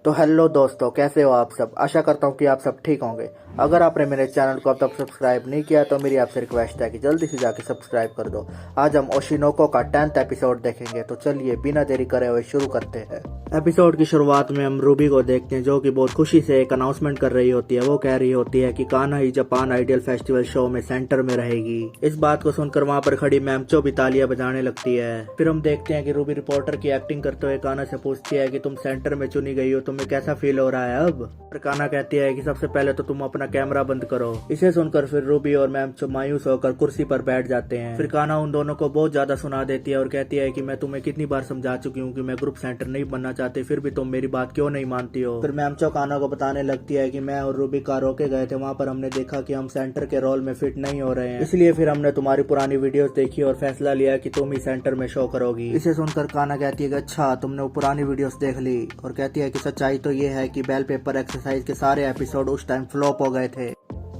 तो हेलो दोस्तों, कैसे हो आप सब। आशा करता हूँ कि आप सब ठीक होंगे। अगर आपने मेरे चैनल को अब तक सब्सक्राइब नहीं किया तो मेरी आपसे रिक्वेस्ट है कि जल्दी से जाके सब्सक्राइब कर दो। आज हम ओशिनोको का 10th एपिसोड देखेंगे, तो चलिए बिना देरी करे हुए शुरू करते हैं। एपिसोड की शुरुआत में हम रूबी को देखते हैं, जो कि बहुत खुशी से एक अनाउंसमेंट कर रही होती है। वो कह रही होती है कि कान्हा ही जापान आइडियल फेस्टिवल शो में सेंटर में रहेगी। इस बात को सुनकर वहाँ पर खड़ी मैमचो भी तालियां बजाने लगती है। फिर हम देखते हैं कि रूबी रिपोर्टर की एक्टिंग करते हुए कान्हा से पूछती है कि तुम सेंटर में चुनी गई हो, तुम्हें कैसा फील हो रहा है अब। फिर कान्हा कहती है कि सबसे पहले तो तुम अपना कैमरा बंद करो। इसे सुनकर फिर रूबी और मैमचो मायूस होकर कुर्सी पर बैठ जाते हैं। फिर कान्हा उन दोनों को बहुत ज्यादा सुना देती है और कहती है कि मैं तुम्हें कितनी बार समझा चुकी हूँ कि मैं ग्रुप सेंटर नहीं बनना चाहती, फिर भी तुम मेरी बात क्यों नहीं मानती हो। फिर मैमचो कान्हा को बताने लगती है कि मैं और रूबी कार रोके गए थे, वहाँ पर हमने देखा कि हम सेंटर के रोल में फिट नहीं हो रहे हैं, इसलिए फिर हमने तुम्हारी पुरानी वीडियोस देखी और फैसला लिया कि तुम ही सेंटर में शो करोगी। इसे सुनकर कान्हा कहती है कि अच्छा तुमने वो पुरानी वीडियोस देख ली, और कहती है कि सच्चाई तो ये है कि बेल पेपर एक्सरसाइज के सारे एपिसोड उस टाइम फ्लॉप हो गए थे।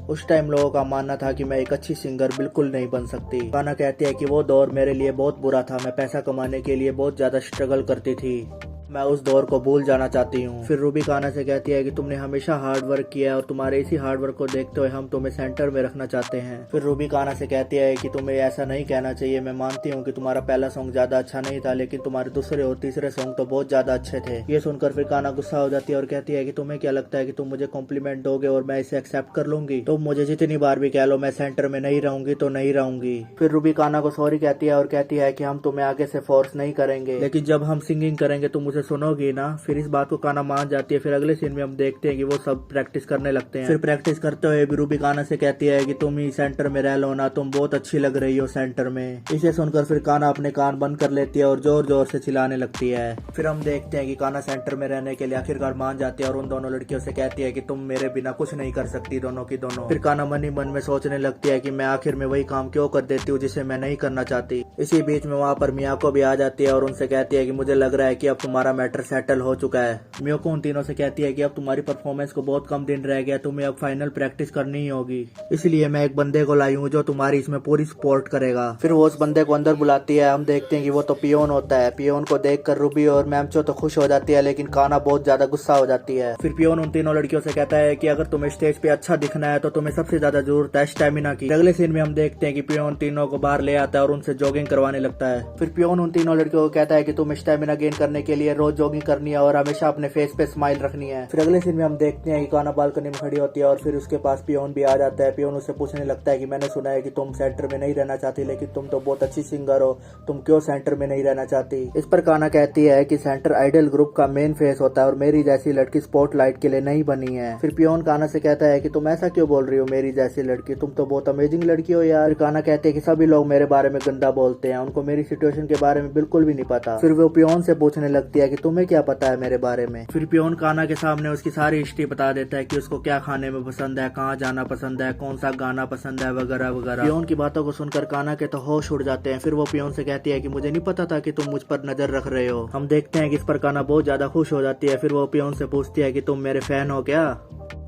उस टाइम लोगों का मानना था कि मैं एक अच्छी सिंगर बिल्कुल नहीं बन सकती। कान्हा कहती है कि वो दौर मेरे लिए बहुत बुरा था, मैं पैसा कमाने के लिए बहुत ज्यादा स्ट्रगल करती थी, मैं उस दौर को भूल जाना चाहती हूँ। फिर रूबी कान्हा से कहती है कि तुमने हमेशा हार्ड वर्क किया है और तुम्हारे इसी हार्ड वर्क को देखते हुए हम तुम्हें सेंटर में रखना चाहते हैं। फिर रूबी कान्हा से कहती है कि तुम्हें ऐसा नहीं कहना चाहिए। मैं मानती हूँ कि तुम्हारा पहला सॉन्ग ज्यादा अच्छा नहीं था, लेकिन तुम्हारे दूसरे और तीसरे सॉन्ग तो बहुत ज्यादा अच्छे थे। ये सुनकर फिर कान्हा गुस्सा हो जाती है और कहती है कि तुम्हें क्या लगता है कि तुम मुझे कॉम्प्लीमेंट दोगे और मैं इसे एक्सेप्ट कर लूंगी। तुम मुझे जितनी बार भी कह लो मैं सेंटर में नहीं रहूंगी तो नहीं रहूंगी। फिर रूबी कान्हा को सॉरी कहती है और कहती है कि हम तुम्हें आगे से फोर्स नहीं करेंगे, लेकिन जब हम सिंगिंग करेंगे तुम मुझे सुनोगी ना। फिर इस बात को कान्हा मान जाती है। फिर अगले सीन में हम देखते हैं कि वो सब प्रैक्टिस करने लगते हैं। फिर प्रैक्टिस करते हुए भी रूबी कान्हा से कहती है कि तुम ही सेंटर में रह लो ना, तुम बहुत अच्छी लग रही हो सेंटर में। इसे सुनकर फिर कान्हा अपने कान बंद कर लेती है और जोर जोर से चिल्लाने लगती है। फिर हम देखते हैं कि कान्हा सेंटर में रहने के लिए आखिरकार मान जाती है और उन दोनों लड़कियों से कहती है कि तुम मेरे बिना कुछ नहीं कर सकती, दोनों की दोनों। फिर कान्हा मन ही मन में सोचने लगती है कि मैं आखिर में वही काम क्यों कर देती हूँ जिसे मैं नहीं करना चाहती। इसी बीच में वहाँ पर मियाको भी आ जाती है और उनसे कहती है कि मुझे लग रहा है कि अब तुम्हारा मैटर सेटल हो चुका है। मियाको उन तीनों से कहती है कि अब तुम्हारी परफॉर्मेंस को बहुत कम दिन रह गया, तुम्हें अब फाइनल प्रैक्टिस करनी ही होगी, इसलिए मैं एक बंदे को लाई हूँ जो तुम्हारी इसमें पूरी सपोर्ट करेगा। फिर वो उस बंदे को अंदर बुलाती है। हम देखते हैं कि वो तो पियोन होता है। पियोन को देखकर रूबी और मैमचो तो खुश हो जाती है, लेकिन कान्हा बहुत ज्यादा गुस्सा हो जाती है। फिर पियोन उन तीनों लड़कियों से कहता है कि अगर तुम्हें स्टेज पे अच्छा दिखना है तो तुम्हें सबसे ज्यादा जरूरत है स्टेमिना की। अगले सीन में हम देखते हैं कि पियोन तीनों को बाहर ले आता है और उनसे जॉगिंग करवाने लगता है। फिर पियोन उन तीनों लड़कियों को कहता है कि तुम्हें स्टेमिना गेन करने के लिए रोज जॉगिंग करनी है और हमेशा अपने फेस पे स्माइल रखनी है। फिर अगले सीन में हम देखते हैं कि कान्हा बालकनी में खड़ी होती है और फिर उसके पास पियोन भी आ जाता है। पियोन उससे पूछने लगता है कि मैंने सुना है कि तुम सेंटर में नहीं रहना चाहती, लेकिन तुम तो बहुत अच्छी सिंगर हो, तुम क्यों सेंटर में नहीं रहना चाहती। इस पर कान्हा कहती है कि सेंटर आइडल ग्रुप का मेन फेस होता है और मेरी जैसी लड़की स्पॉटलाइट के लिए नहीं बनी है। फिर पियोन कान्हा से कहता है कि तुम ऐसा क्यों बोल रही हो, मेरी जैसी लड़की, तुम तो बहुत अमेजिंग लड़की हो यार। कान्हा कहते हैं कि सभी लोग मेरे बारे में गंदा बोलते हैं, उनको मेरी सिचुएशन के बारे में बिल्कुल भी नहीं पता। फिर वो पियोन से पूछने लगती है कि तुम्हें क्या पता है मेरे बारे में। फिर पियोन कान्हा के सामने उसकी सारी हिस्ट्री बता देता है कि उसको क्या खाने में पसंद है, कहाँ जाना पसंद है, कौन सा गाना पसंद है, वगैरह वगैरह। पियोन की बातों को सुनकर कान्हा के तो होश उड़ जाते हैं। फिर वो पियोन से कहती है कि मुझे नहीं पता था कि तुम मुझ पर नजर रख रहे हो। हम देखते हैं कि इस पर कान्हा बहुत ज्यादा खुश हो जाती है। फिर वो पियोन से पूछती है कि तुम मेरे फैन हो क्या।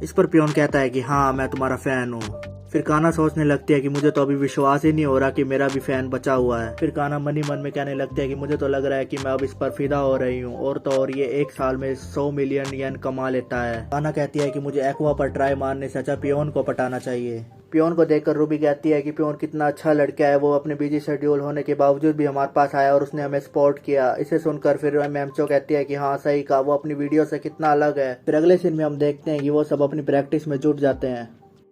इस पर पियोन कहता है कि हाँ मैं तुम्हारा फैन हूँ। फिर कान्हा सोचने लगती है कि मुझे तो अभी विश्वास ही नहीं हो रहा कि मेरा भी फैन बचा हुआ है। फिर कान्हा मन ही मन में कहने लगती है कि मुझे तो लग रहा है कि मैं अब इस पर फिदा हो रही हूँ, और तो और ये एक साल में 100 मिलियन येन कमा लेता है। कान्हा कहती है कि मुझे एक्वा पर ट्राई मारने से अच्छा पियोन को पटाना चाहिए। पियोन को देखकर रूबी कहती है कि पियोन कितना अच्छा लड़का है, वो अपने बिजी शेड्यूल होने के बावजूद भी हमारे पास आया और उसने हमें सपोर्ट किया। इसे सुनकर फिर मैमचो कहती है कि हाँ सही कहा, वो अपनी वीडियो से कितना अलग है। फिर अगले सीन में हम देखते हैं कि वो सब अपनी प्रैक्टिस में जुट जाते हैं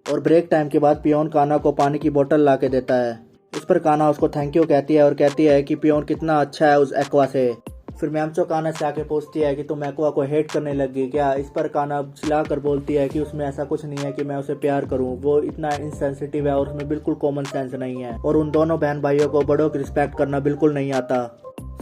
और ब्रेक टाइम के बाद पियोन कान्हा को पानी की बोतल ला के देता है। इस पर कान्हा उसको थैंक यू कहती है और कहती है कि पियोन कितना अच्छा है उस एक्वा से। फिर मैमचो कान्हा से आके पूछती है कि तुम एक्वा को हेट करने लगी क्या। इस पर कान्हा चिल्ला कर बोलती है कि उसमें ऐसा कुछ नहीं है कि मैं उसे प्यार करूं, वो इतना इनसेंसिटिव है और उसमें बिल्कुल कॉमन सेंस नहीं है, और उन दोनों बहन भाइयों को बड़ों की रिस्पेक्ट करना बिल्कुल नहीं आता।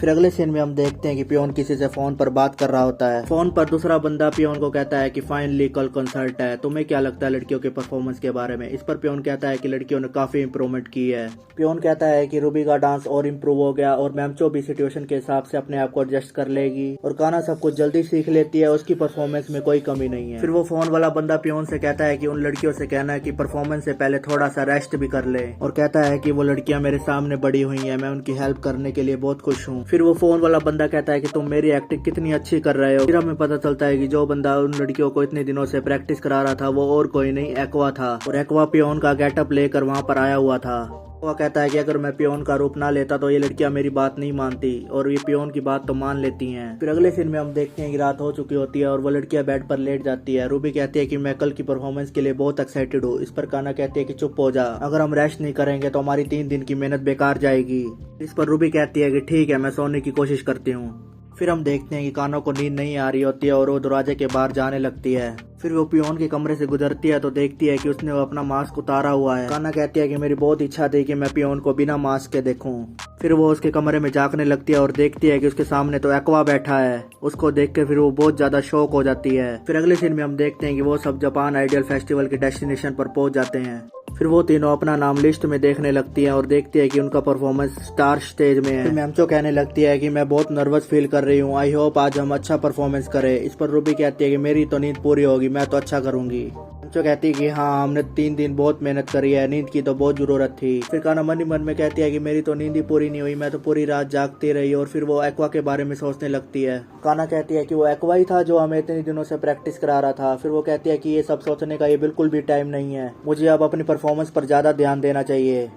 फिर अगले सीन में हम देखते हैं कि पियोन किसी से फोन पर बात कर रहा होता है। फोन पर दूसरा बंदा पियोन को कहता है कि फाइनली कल कंसर्ट है, तुम्हें क्या लगता है लड़कियों के परफॉर्मेंस के बारे में। इस पर पियोन कहता है कि लड़कियों ने काफी इंप्रूवमेंट की है। पियोन कहता है कि रूबी का डांस और इम्प्रूव हो गया और मैमचो भी सिचुएशन के हिसाब से अपने आप को एडजस्ट कर लेगी और कान्हा सब कुछ जल्दी सीख लेती है, उसकी परफॉर्मेंस में कोई कमी नहीं है। फिर वो फोन वाला बंदा पियोन से कहता है कि उन लड़कियों से कहना है कि परफॉर्मेंस से पहले थोड़ा सा रेस्ट भी कर ले, और कहता है कि वो लड़कियां मेरे सामने बड़ी हुई है, मैं उनकी हेल्प करने के लिए बहुत खुश हूँ। फिर वो फोन वाला बंदा कहता है कि तुम मेरी एक्टिंग कितनी अच्छी कर रहे हो। फिर हमें पता चलता है कि जो बंदा उन लड़कियों को इतने दिनों से प्रैक्टिस करा रहा था वो और कोई नहीं एक्वा था, और एक्वा पियोन का गेटअप लेकर वहाँ पर आया हुआ था। वो कहता है कि अगर मैं पियोन का रूप ना लेता तो ये लड़कियां मेरी बात नहीं मानती, और ये पियोन की बात तो मान लेती हैं। फिर अगले सीन में हम देखते हैं कि रात हो चुकी होती है और वो लड़कियां बेड पर लेट जाती है। रूबी कहती है कि मैं कल की परफॉर्मेंस के लिए बहुत एक्साइटेड हूँ। इस पर काना कहती है कि चुप हो जा, अगर हम रेस्ट नहीं करेंगे तो हमारी 3 दिन की मेहनत बेकार जाएगी। इस पर रूबी कहती है कि ठीक है, मैं सोने की कोशिश करती हूँ। फिर हम देखते हैं कि कानों को नींद नहीं आ रही होती है और वो दरवाजे के बाहर जाने लगती है। फिर वो पियोन के कमरे से गुजरती है तो देखती है कि उसने वो अपना मास्क उतारा हुआ है। काना कहती है कि मेरी बहुत इच्छा थी कि मैं पियोन को बिना मास्क के देखूं। फिर वो उसके कमरे में झांकने लगती है और देखती है कि उसके सामने तो एक्वा बैठा है। उसको देख के फिर वो बहुत ज्यादा शॉक हो जाती है। फिर अगले सीन में हम देखते हैं कि वो सब जापान आइडियल फेस्टिवल के डेस्टिनेशन पर पहुंच जाते हैं। फिर वो तीनों अपना नाम लिस्ट में देखने लगती है और देखती है कि उनका परफॉर्मेंस स्टार स्टेज में है। फिर मैमचो कहने लगती है कि मैं बहुत नर्वस फील कर रही हूँ, आई होप आज हम अच्छा परफॉर्मेंस करें। इस पर रूबी कहती है कि मेरी तो नींद पूरी होगी, मैं तो अच्छा करूंगी। मैमचो कहती है कि हाँ, हमने 3 दिन बहुत मेहनत करी है, नींद की तो बहुत जरूरत थी। फिर काना मन ही मन में कहती है कि मेरी तो नींद ही पूरी नहीं हुई, मैं तो पूरी रात जागती रही। और फिर वो एक्वा के बारे में सोचने लगती है। काना कहती है कि वो एक्वा ही था जो हमें इतने दिनों से प्रैक्टिस करा रहा था। फिर वो कहती है कि ये सब सोचने का ये बिल्कुल भी टाइम नहीं है, मुझे अब अपनी परफॉर्मेंस पर ज्यादा ध्यान देना चाहिए।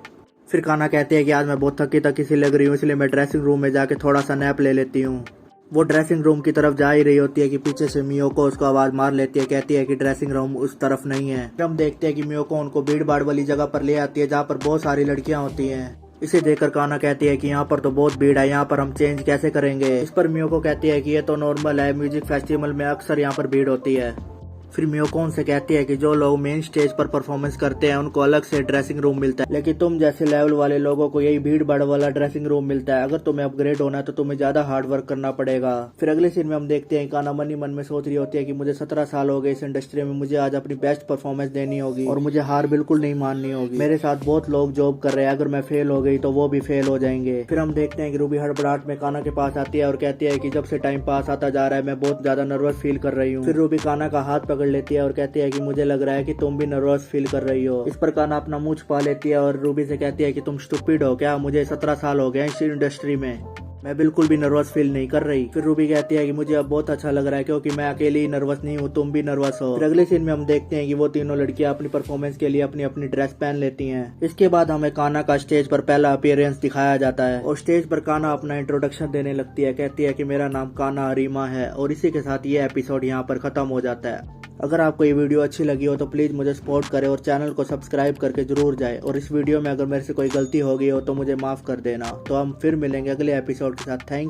फिर काना कहती है कि आज मैं बहुत थकी सी लग रही हूँ, इसलिए मैं ड्रेसिंग रूम में जाके थोड़ा सा नैप ले लेती हूँ। वो ड्रेसिंग रूम की तरफ जा ही रही होती है कि पीछे से मियोको उसको आवाज मार लेती है, कहती है कि ड्रेसिंग रूम उस तरफ नहीं है। फिर हम देखते हैं कि मियोको उनको भीड़ भाड़ वाली जगह पर ले आती है जहाँ पर बहुत सारी लड़कियां होती हैं। इसे देखकर काना कहती है कि यहाँ पर तो बहुत भीड़ है, यहाँ पर हम चेंज कैसे करेंगे। इस पर मियोको कहती है कि ये तो नॉर्मल है, म्यूजिक फेस्टिवल में अक्सर यहाँ पर भीड़ होती है। फिर मियोको उनसे कहती है कि जो लोग मेन स्टेज पर परफॉर्मेंस करते हैं उनको अलग से ड्रेसिंग रूम मिलता है, लेकिन तुम जैसे लेवल वाले लोगों को यही भीड़ भाड़ वाला ड्रेसिंग रूम मिलता है। अगर तुम्हें अपग्रेड होना है तो तुम्हें ज्यादा हार्ड वर्क करना पड़ेगा। फिर अगले सीन में हम देखते हैं काना मन ही मन में सोच रही होती है कि मुझे 17 साल हो गए इस इंडस्ट्री में, मुझे आज अपनी बेस्ट परफॉर्मेंस देनी होगी और मुझे हार बिल्कुल नहीं माननी होगी। मेरे साथ बहुत लोग जॉब कर रहे हैं, अगर मैं फेल हो गई तो वो भी फेल हो जाएंगे। फिर हम देखते हैं कि रूबी हड़बड़ाहट में काना के पास आती है और कहती है कि जब से टाइम पास आता जा रहा है मैं बहुत ज्यादा नर्वस फील कर रही हूँ। फिर रूबी काना का हाथ पकड़ लेती है और कहती है कि मुझे लग रहा है कि तुम भी नर्वस फील कर रही हो। इस पर काना अपना मुंह छुपा लेती है और रूबी से कहती है कि तुम स्टूपिड हो क्या, मुझे 17 साल हो गए इस इंडस्ट्री में, मैं बिल्कुल भी नर्वस फील नहीं कर रही। फिर रूबी कहती है कि मुझे अब बहुत अच्छा लग रहा है क्योंकि मैं अकेली ही नर्वस नहीं हूँ, तुम भी नर्वस हो। फिर अगले सीन में हम देखते हैं कि वो तीनों लड़कियां अपनी परफॉर्मेंस के लिए अपनी अपनी ड्रेस पहन लेती हैं। इसके बाद हमें काना का स्टेज पर पहला अपीयरेंस दिखाया जाता है और स्टेज पर काना अपना इंट्रोडक्शन देने लगती है, कहती है कि मेरा नाम काना अरीमा है। और इसी के साथ ये एपिसोड यहाँ पर खत्म हो जाता है। अगर आपको ये वीडियो अच्छी लगी हो तो प्लीज मुझे सपोर्ट करें और चैनल को सब्सक्राइब करके जरूर जाए। और इस वीडियो में अगर मेरे से कोई गलती हो गई हो तो मुझे माफ कर देना। तो हम फिर मिलेंगे अगले एपिसोड के साथ। थैंक